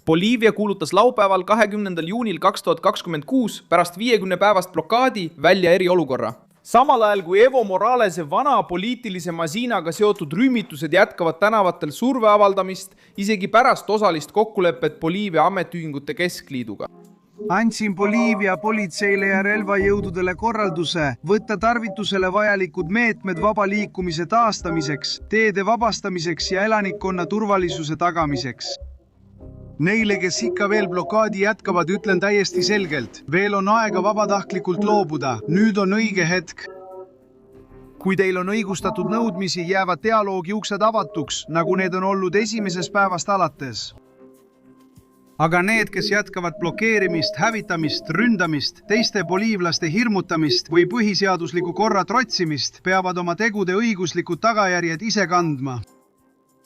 Boliivia kuulutas laupäeval 20. juunil 2026 pärast 50 päevast blokaadi välja eriolukorra. Samal ajal kui Evo Moralese vana poliitilise masiinaga seotud rühmitused jätkavad tänavatel surve avaldamist isegi pärast osalist kokkulepet Boliivia ametiühingute keskliiduga. Andsin Boliivia politseile ja relvajõududele korralduse võtta tarvitusele vajalikud meetmed vaba liikumise taastamiseks, teede vabastamiseks ja elanikkonna turvalisuse tagamiseks. Neile, kes ikka veel blokaadi jätkavad, ütlen täiesti selgelt. Veel on aega vabatahtlikult loobuda. Nüüd on õige hetk. Kui teil on õigustatud nõudmisi, jäävad dialoogi uksed avatuks, nagu need on olnud esimesest päevast alates. Aga need, kes jätkavad blokeerimist, hävitamist, ründamist, teiste boliivlaste hirmutamist või põhiseadusliku korra trotsimist, peavad oma tegude õiguslikud tagajärjed ise kandma.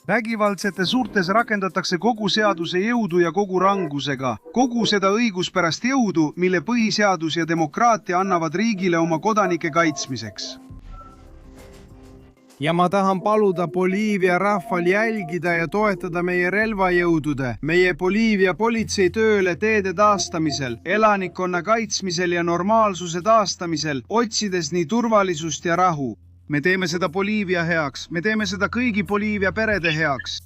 Vägivaldsete suurtes rakendatakse kogu seaduse jõudu ja kogu rangusega, kogu seda õiguspärast jõudu, mille põhiseadus ja demokraatia annavad riigile oma kodanike kaitsmiseks. Ja ma tahan paluda Boliivia rahval jälgida ja toetada meie relvajõudude, meie Boliivia politsei tööle teede taastamisel, elanikkonna kaitsmisel ja normaalsuse taastamisel, otsides nii turvalisust ja rahu. Me teeme seda Boliivia heaks, me teeme seda kõigi Boliivia perede heaks.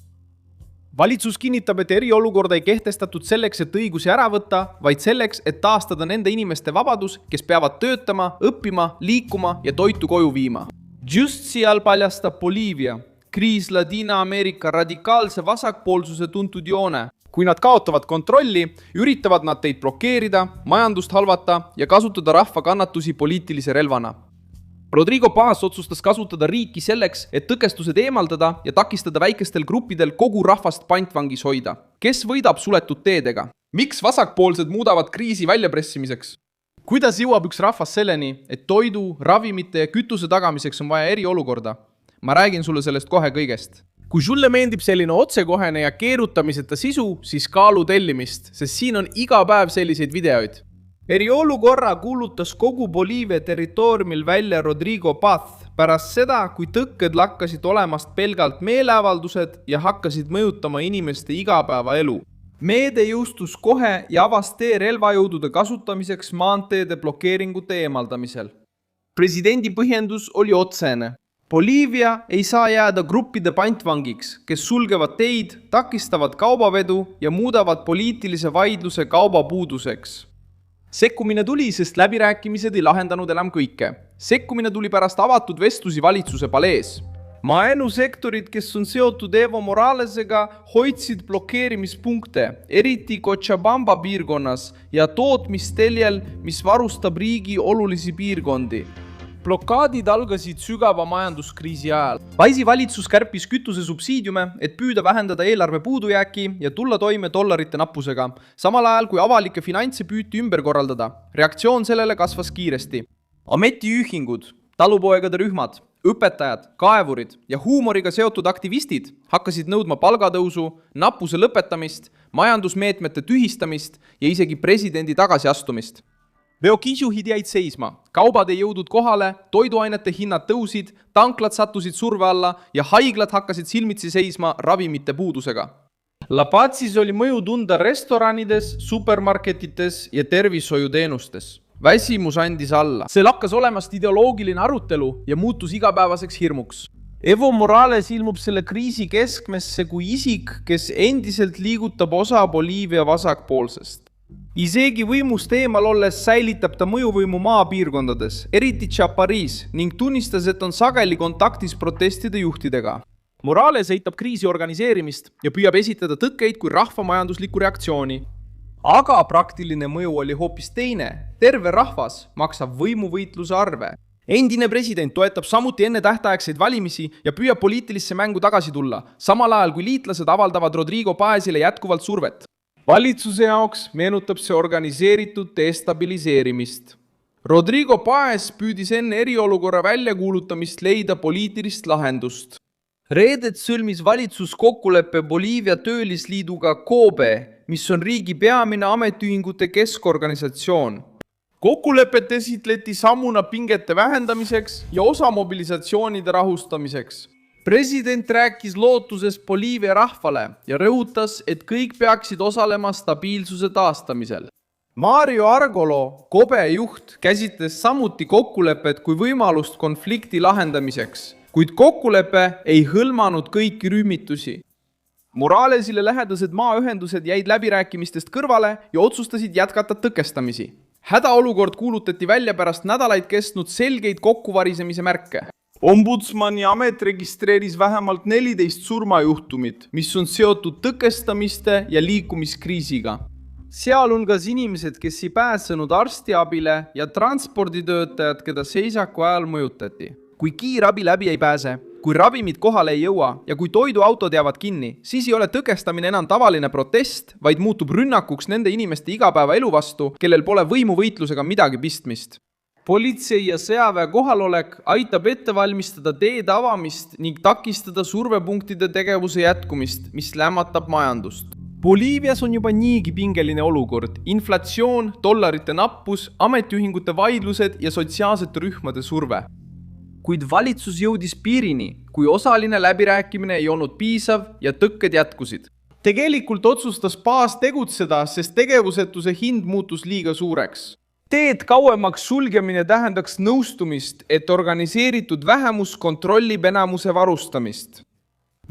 Valitsus kinnitab, et eriolukorda ei kehtestatud selleks, et õigusi ära võtta, vaid selleks, et taastada nende inimeste vabadus, kes peavad töötama, õppima, liikuma ja toitu koju viima. Just seal paljastab Boliivia, kriis Ladina-Ameerika radikaalse vasakpoolsuse tuntud joone. Kui nad kaotavad kontrolli, üritavad nad teid blokeerida, majandust halvata ja kasutada rahva kannatusi poliitilise relvana. Rodrigo Paz otsustas kasutada riiki selleks, et tõkestused eemaldada ja takistada väikestel gruppidel kogu rahvast pantvangis hoida. Kes võidab suletud teedega? Miks vasakpoolsed muudavad kriisi väljapressimiseks? Kuidas jõuab üks rahvas selleni, et toidu, ravimite ja kütuse tagamiseks on vaja eriolukorda? Ma räägin sulle sellest kohe kõigest. Kui sulle meeldib selline otsekohene ja keerutamiseta sisu, siis kaalu tellimist, sest siin on iga päev selliseid videoid. Eriolukorra kuulutas kogu Boliivia territooriumil välja Rodrigo Paz pärast seda, kui tõkked lakkasid olemast pelgalt meeleavaldused ja hakkasid mõjutama inimeste igapäevaelu. Meede jõustus kohe ja avas tee relvajõudude kasutamiseks maanteede blokeeringute eemaldamisel. Presidendi põhjendus oli otsene. Boliivia ei saa jääda gruppide pantvangiks, kes sulgevad teid, takistavad kaubavedu ja muudavad poliitilise vaidluse kaubapuuduseks. Sekkumine tuli, sest läbirääkimised ei lahendanud enam kõike. Sekkumine tuli pärast avatud vestlusi valitsuse palees. Maaelusektorid, kes on seotud Evo Moralesega, hoidsid blokeerimispunkte, eriti Cochabamba piirkonnas ja tootmisteljel, mis varustab riigi olulisi piirkondi. Blokaadid algasid sügava majanduskriisi ajal. Paisi valitsus kärpis kütuse subsiidiume, et püüda vähendada eelarve puudujääki ja tulla toime dollarite nappusega, samal ajal kui avalikke finantse püüti ümber korraldada. Reaktsioon sellele kasvas kiiresti. Ametiühingud, talupoegade rühmad, õpetajad, kaevurid ja huumoriga seotud aktivistid hakkasid nõudma palgatõusu, nappuse lõpetamist, majandusmeetmete tühistamist ja isegi presidendi tagasiastumist. Veokisjuhid jäid seisma, kaubad ei jõudnud kohale, toiduainete hinnad tõusid, tanklad sattusid surve alla ja haiglad hakkasid silmitsi seisma ravimite puudusega. La Pazis oli mõju tunda restoranides, supermarketites ja tervishoiuteenustes. Väsimus andis alla. See lakkas olemast ideoloogiline arutelu ja muutus igapäevaseks hirmuks. Evo Morales ilmub selle kriisi keskmesse kui isik, kes endiselt liigutab osa Boliivia vasakpoolsest. Isegi võimust eemal olles säilitab ta mõjuvõimu maapiirkondades, eriti Chaparis, ning tunnistas, et on sageli kontaktis protestide juhtidega. Morales eitab kriisi organiseerimist ja püüab esitada tõkkeid kui rahvamajanduslikku reaktsiooni. Aga praktiline mõju oli hoopis teine. Terve rahvas maksab võimuvõitluse arve. Endine president toetab samuti enne tähtaegseid valimisi ja püüab poliitilisse mängu tagasi tulla, samal ajal kui liitlased avaldavad Rodrigo Pazile jätkuvalt survet. Valitsuse jaoks meenutab see organiseeritud destabiliseerimist. Rodrigo Paz püüdis enne eriolukorra väljakuulutamist leida poliitilist lahendust. Reedet sõlmis valitsus kokkuleppe Boliivia töölisliiduga COBE, mis on riigi peamine ametiühingute keskorganisatsioon. Kokkulepet esitleti sammuna pingete vähendamiseks ja osa mobilisatsioonide rahustamiseks. president rääkis lootusest Boliivia rahvale ja rõhutas, et kõik peaksid osalema stabiilsuse taastamisel. Mario Argolo, kobe juht, käsitles samuti kokkulepet kui võimalust konflikti lahendamiseks, kuid kokkulepe ei hõlmanud kõiki rühmitusi. Moralesile lähedased maaühendused jäid läbirääkimistest kõrvale ja otsustasid jätkata tõkestamisi. Hädaolukord kuulutati välja pärast nädalaid kestnud selgeid kokkuvarisemise märke. Ombudsmani amet registreeris vähemalt 14 surmajuhtumit, mis on seotud tõkestamiste ja liikumiskriisiga. Sealhulgas inimesed, kes ei pääsenud arstiabile ja transporditöötajad, keda seisaku ajal mõjutati. Kui kiirabi läbi ei pääse, kui ravimid kohale ei jõua ja kui toiduautod jäävad kinni, siis ei ole tõkestamine enam tavaline protest, vaid muutub rünnakuks nende inimeste igapäeva elu vastu, kellel pole võimuvõitlusega midagi pistmist. Politsei ja sõjaväe kohalolek aitab ette valmistada teede avamist ning takistada survepunktide tegevuse jätkumist, mis lämmatab majandust. Boliivias on juba niigi pingeline olukord, inflatsioon, dollarite nappus, ametiühingute vaidlused ja sotsiaalsete rühmade surve. Kuid valitsus jõudis piirini, kui osaline läbirääkimine ei olnud piisav ja tõkked jätkusid. Tegelikult otsustas Paz tegutseda, sest tegevusetuse hind muutus liiga suureks. Teed kauemaks sulgemine tähendaks nõustumist, et organiseeritud vähemus kontrollib enamuse varustamist.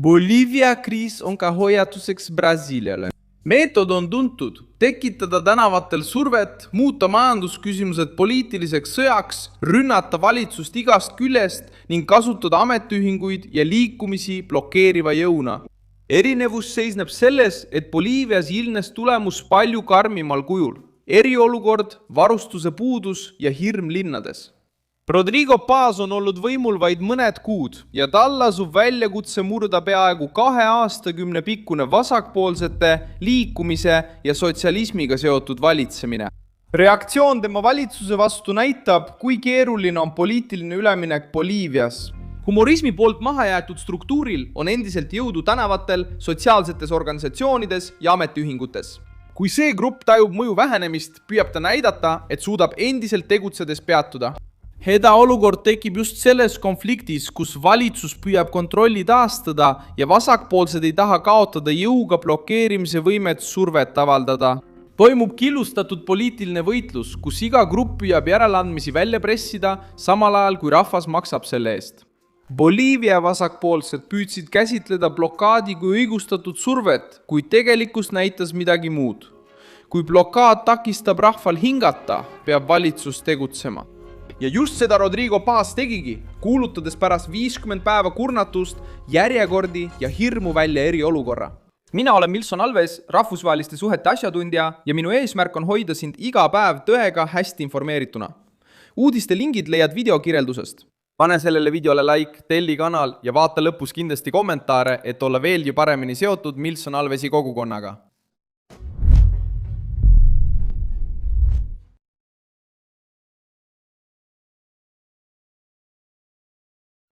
Boliivia kriis on ka hoiatuseks Brasiiliale. Meetod on tuntud, tekitada tänavatel survet, muuta majandusküsimused poliitiliseks sõjaks, rünnata valitsust igast küljest ning kasutada ametiühinguid ja liikumisi blokeeriva jõuna. Erinevus seisneb selles, et Boliivias ilmnes tulemus palju karmimal kujul. Eriolukord, varustuse puudus ja hirm linnades. Rodrigo Paz on olnud võimul vaid mõned kuud ja tal lasub väljakutse murda peaaegu 2 aastakümne pikkune vasakpoolsete, liikumise ja sotsialismiga seotud valitsemine. Reaktsioon tema valitsuse vastu näitab, kui keeruline on poliitiline üleminek Boliivias. Humorismi poolt maha jäetud struktuuril on endiselt jõudu tänavatel, sotsiaalsetes organisatsioonides ja ametiühingutes. Kui see grupp tajub mõju vähenemist, püüab ta näidata, et suudab endiselt tegutsedes peatuda. Hädaolukord tekib just selles konfliktis, kus valitsus püüab kontrolli taastada ja vasakpoolsed ei taha kaotada jõuga blokeerimise võimet survet avaldada. Toimub killustatud poliitiline võitlus, kus iga grupp püüab järeleandmisi välja pressida, samal ajal kui rahvas maksab selle eest. Boliivia vasakpoolsed püüdsid käsitleda blokaadi kui õigustatud survet, kuid tegelikkus näitas midagi muud. Kui blokaad takistab rahval hingata, peab valitsus tegutsema. Ja just seda Rodrigo Paz tegigi, kuulutades pärast 50 päeva kurnatust, järjekordi ja hirmu välja eriolukorra. Mina olen Milson Alves, rahvusvaheliste suhete asjatundja ja minu eesmärk on hoida sind iga päev tõega hästi informeerituna. Uudiste lingid leiad videokirjeldusest. Pane sellele videole like, telli kanal ja vaata lõpus kindlasti kommentaare, et olla veelgi paremini seotud Milson Alvesi kogukonnaga.